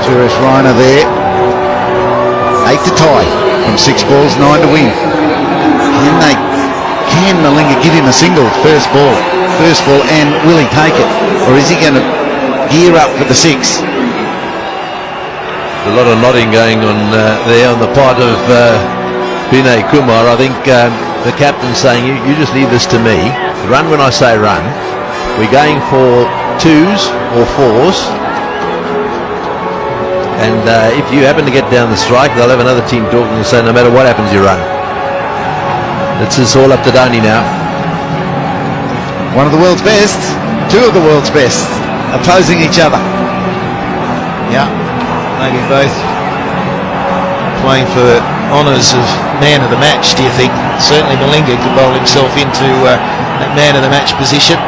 Suresh Raina there. 8 to tie from 6 balls, 9 to win. Can Malinga give him a single first ball, and will he take it? Or is he going to gear up for the 6? A lot of nodding going on there on the part of Vinay Kumar. I think the captain's saying, you just leave this to me. Run when I say run. We're going for 2s or 4s. And if you happen to get down the strike, they'll have another team talking and say, no matter what happens, you run. It's all up to Dhoni now. One of the world's best, 2 of the world's best, opposing each other. Yeah, maybe both playing for honours of man of the match, do you think? Certainly Malinga could bowl himself into that man of the match position.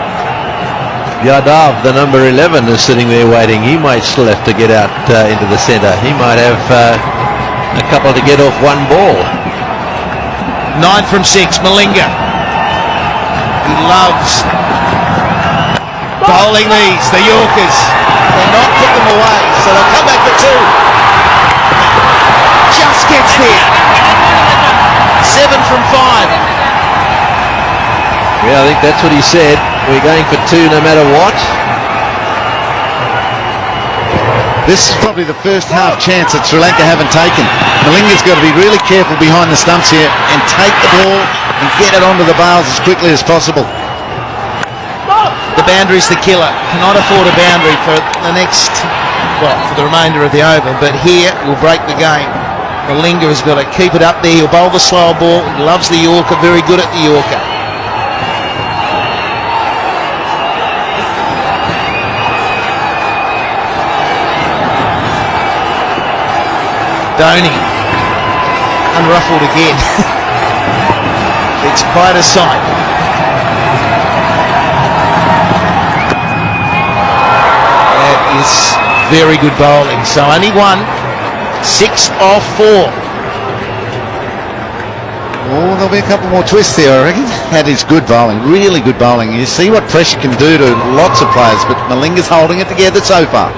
Yadav, the number 11, is sitting there waiting. He might still have to get out into the centre. He might have a couple to get off one ball. 9 from 6, Malinga. He loves bowling these, the Yorkers. They'll not put them away, so they'll come back for 2. Just gets there. 7 from 5. Yeah, I think that's what he said. We're going for 2 no matter what. This is probably the first half chance that Sri Lanka haven't taken. Malinga's got to be really careful behind the stumps here and take the ball and get it onto the bails as quickly as possible. The boundary's the killer. Cannot afford a boundary for the next, well, for the remainder of the over, but here will break the game. Malinga has got to keep it up there. He'll bowl the slower ball. He loves the Yorker, very good at the Yorker. Dhoni, unruffled again. It's quite a sight. That is very good bowling. So only 1, 6 off 4. Oh, there'll be a couple more twists there, I reckon. That is good bowling, really good bowling. You see what pressure can do to lots of players, but Malinga's holding it together so far.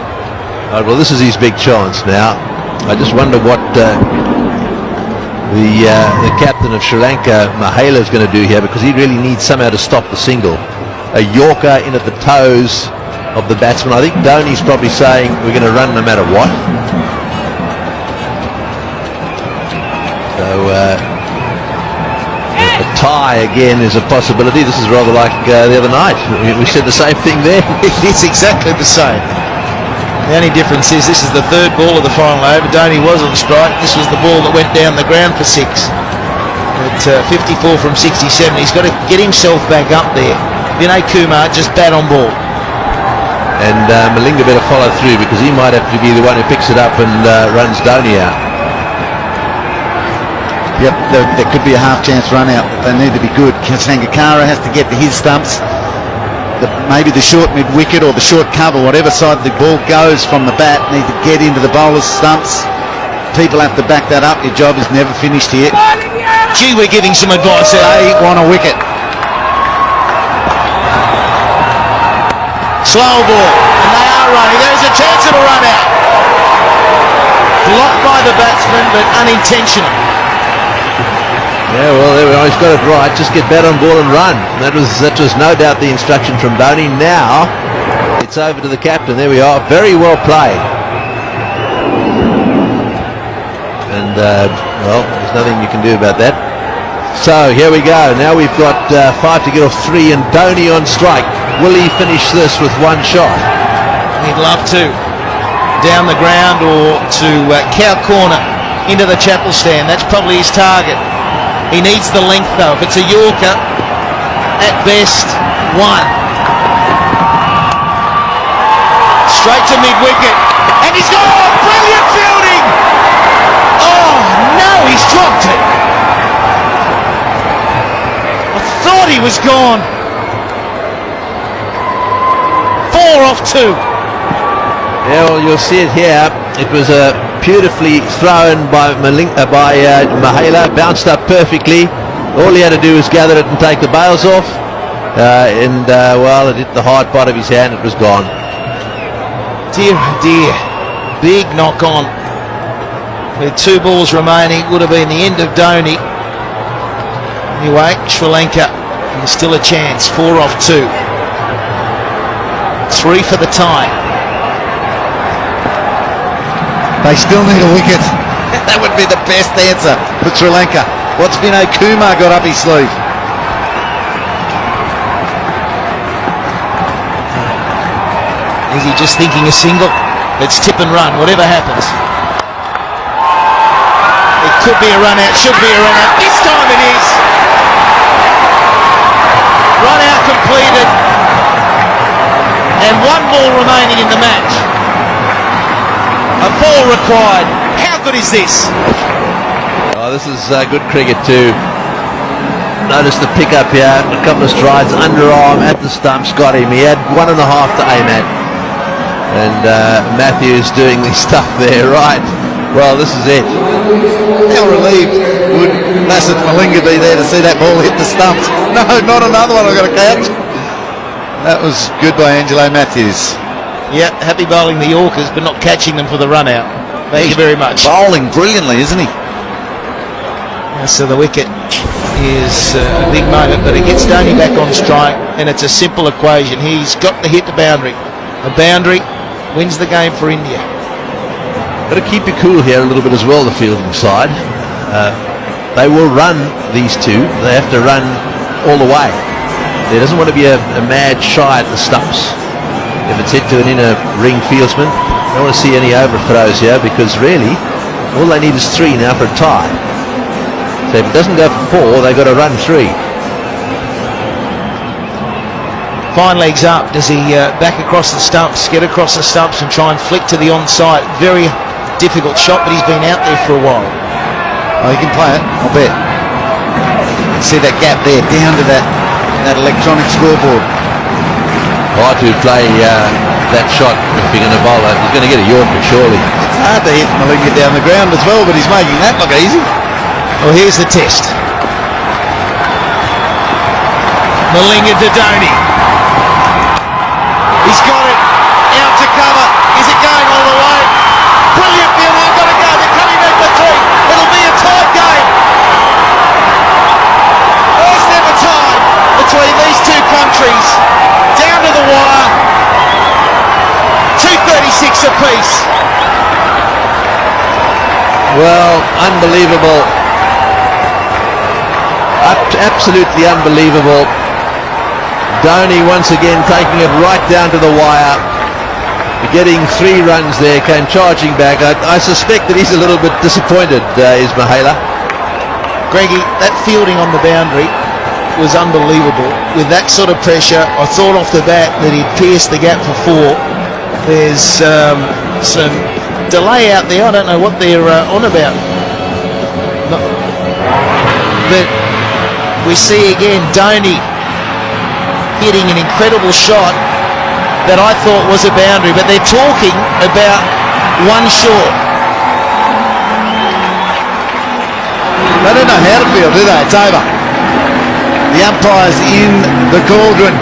Right, well, this is his big chance now. I just wonder what the captain of Sri Lanka, Mahela, is going to do here, because he really needs somehow to stop the single. A Yorker in at the toes of the batsman. I think Dhoni's probably saying we're going to run no matter what. So a tie again is a possibility. This is rather like the other night. We said the same thing there. It's exactly the same. The only difference is this is the 3rd ball of the final over. Dhoni was on strike. This was the ball that went down the ground for 6. At 54 from 67. He's got to get himself back up there. Vinay Kumar just bat on ball. And Malinga better follow through, because he might have to be the one who picks it up and runs Dhoni out. Yep, there could be a half chance run out. They need to be good. Sangakkara has to get to his stumps. Maybe the short mid-wicket or the short cover, whatever side the ball goes from the bat, need to get into the bowler's stumps. People have to back that up. Your job is never finished here. Gee, we're giving some advice there. They want a wicket. Slow ball, and they are running. There's a chance it'll run out. Blocked by the batsman, but unintentional. Yeah, well, there we are. He's got it right. Just get bat on ball and run. That was no doubt the instruction from Dhoni. Now it's over to the captain. There we are. Very well played. And well, there's nothing you can do about that. So here we go. Now we've got 5 to get off 3, and Dhoni on strike. Will he finish this with 1 shot? He'd love to. Down the ground or to cow corner into the chapel stand. That's probably his target. He needs the length though. If it's a Yorker, at best 1. Straight to mid-wicket. And he's got brilliant fielding! Oh no, he's dropped it. I thought he was gone. 4 off 2. Yeah, well, you'll see it here. It was beautifully thrown by Mahela, bounced up perfectly. All he had to do was gather it and take the bails off. Well, it hit the hard part of his hand. It was gone. Dear, dear. big knock on. With 2 balls remaining, would have been the end of Dhoni. Anyway, Sri Lanka, there's still a chance. 4 off 2. 3 for the tie. They still need a wicket. That would be the best answer for Sri Lanka. What's Vinay Kumar got up his sleeve? Is he just thinking a single? Let's tip and run, whatever happens. It could be a run out, should be a run out. This time it is. Run out completed. And 1 ball remaining in the match. A ball required. How good is this? Oh, this is good cricket too. Notice the pick up here, a couple of strides, underarm at the stumps, got him. He had 1.5 to aim at. And Matthews doing the stuff there, right? Well, this is it. How relieved would Lasith Malinga be there to see that ball hit the stumps? No, not another one I've got to catch. That was good by Angelo Matthews. Yeah, happy bowling the Yorkers, but not catching them for the run out. Thank you very much. Bowling brilliantly, isn't he? So the wicket is a big moment, but it gets Dhoni back on strike, and it's a simple equation. He's got to hit the boundary. A boundary wins the game for India. Got to keep you cool here a little bit as well, the fielding side. They will run these 2. They have to run all the way. There doesn't want to be a mad shy at the stumps. If it's hit to an inner ring fieldsman, I don't want to see any overthrows here, because really all they need is 3 now for a tie. So if it doesn't go for 4, they've got to run 3. Fine legs up. Does he back across the stumps, get across the stumps and try and flick to the onside? Very difficult shot, but he's been out there for a while. Oh, he can play it, I'll bet. See that gap there, down to that electronic scoreboard. Hard to play that shot if you're going to bowl it. He's going to get a Yorker, surely. It's hard to hit Malinga down the ground as well, but he's making that look easy. Well, here's the test. Malinga to Dhoni. He's got it. Out to cover. Is it going all the way? Brilliant fielding. They've got to go. They're coming back for 3. It'll be a tied game. There's never time between these 2 countries. Down to the wire. 2:36 apiece. Well, unbelievable. Absolutely unbelievable. Dhoni once again taking it right down to the wire, getting 3 runs there, came charging back. I suspect that he's a little bit disappointed, is Mahela. Greggy, that fielding on the boundary was unbelievable. With that sort of pressure, I thought off the bat that he'd pierced the gap for 4. There's some delay out there. I don't know what they're on about. But we see again Dhoni hitting an incredible shot that I thought was a boundary, but they're talking about 1 short. They don't know how to feel, do they? It's over. The umpires in the cauldron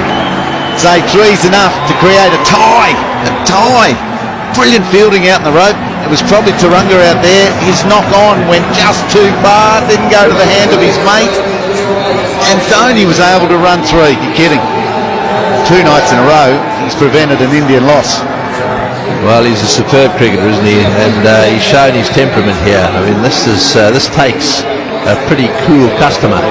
say 3's enough to create a tie. A tie. Brilliant fielding out in the rope. It was probably Turunga out there. His knock on went just too far, didn't go to the hand of his mate, and Dhoni was able to run 3. You're kidding. 2 nights in a row, he's prevented an Indian loss. Well, he's a superb cricketer, isn't he? And he's shown his temperament here. I mean, this takes a pretty cool customer.